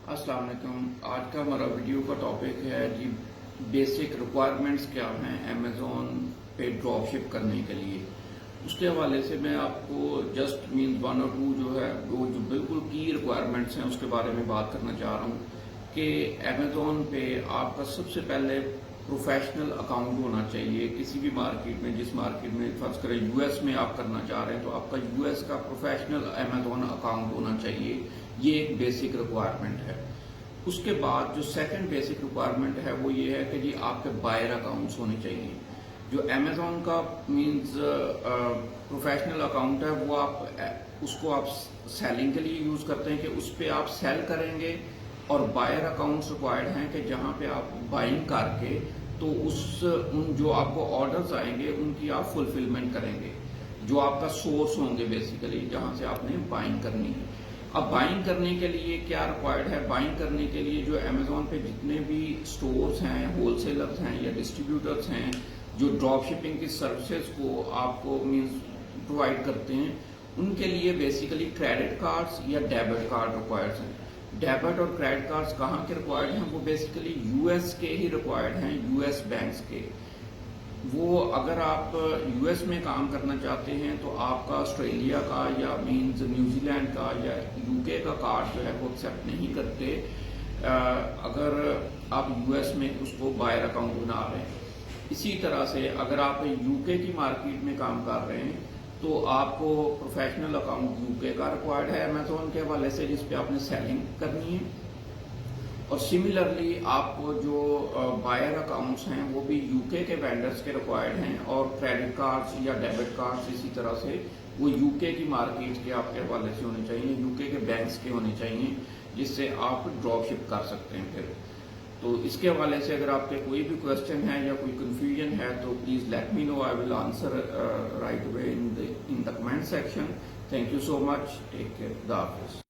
अस्सलाम वालेकुम। आज का हमारा वीडियो का टॉपिक है जी बेसिक रिक्वायरमेंट्स क्या हैं अमेज़ॉन पे ड्रॉप शिप करने के लिए। उसके हवाले से मैं आपको जस्ट मीन्स 1 और 2 जो है वो जो बिल्कुल की रिक्वायरमेंट्स हैं उसके बारे में बात करना चाह रहा हूँ कि अमेज़ॉन पे आपका सबसे पहले प्रोफेशनल अकाउंट होना चाहिए। किसी भी मार्केट में, जिस मार्केट में फर्ज करें यूएस में आप करना चाह रहे हैं तो आपका यूएस का प्रोफेशनल अमेज़ॉन अकाउंट होना चाहिए। ये एक बेसिक रिक्वायरमेंट है। उसके बाद जो सेकंड बेसिक रिक्वायरमेंट है वो ये है कि जी आपके बायर अकाउंट्स होने चाहिए। जो अमेज़ॉन का मींस प्रोफेशनल अकाउंट है वो उसको आप सेलिंग के लिए यूज करते हैं कि उस पर आप सेल करेंगे, और बायर अकाउंट्स रिक्वायर्ड हैं कि जहां पे आप बाइंग करके तो उन जो आपको ऑर्डर्स आएंगे उनकी आप फुलफिलमेंट करेंगे, जो आपका सोर्स होंगे बेसिकली जहां से आपने बाइंग करनी है। अब बाइंग करने के लिए क्या रिक्वायर्ड है? बाइंग करने के लिए जो अमेज़ॉन पे जितने भी स्टोर्स हैं, होलसेलर्स हैं या डिस्ट्रीब्यूटर्स हैं जो ड्रॉप शिपिंग की सर्विसेज को आपको मींस प्रोवाइड करते हैं, उनके लिए बेसिकली क्रेडिट कार्ड्स या डेबिट कार्ड रिक्वायर्ड हैं। डेबिट और क्रेडिट कार्ड्स कहाँ के रिक्वायर्ड हैं? वो बेसिकली यूएस के ही रिक्वायर्ड हैं, यूएस बैंक्स के। वो अगर आप यूएस में काम करना चाहते हैं तो आपका ऑस्ट्रेलिया का या मींस न्यूजीलैंड का या यूके का कार्ड जो है वो एक्सेप्ट नहीं करते अगर आप यूएस में उसको बायर अकाउंट बना रहे हैं। इसी तरह से अगर आप यूके की मार्केट में काम कर रहे हैं तो आपको प्रोफेशनल अकाउंट यूके का रिक्वायर्ड है अमेज़ॉन के हवाले से, जिस पे आपने सेलिंग करनी है। और सिमिलरली आपको जो बायर अकाउंट्स हैं वो भी यूके के वेंडर्स के रिक्वायर्ड हैं, और क्रेडिट कार्ड्स या डेबिट कार्ड्स इसी तरह से वो यूके की मार्केट के आपके हवाले से होने चाहिए, यूके के बैंक्स के होने चाहिए, जिससे आप ड्रॉप शिप कर सकते हैं फिर। तो इसके हवाले से अगर आपके कोई भी क्वेश्चन है या कोई कंफ्यूजन है तो please let me know, I will answer right away in the comment section. Thank you so much, take care, खुदा हाफिज़।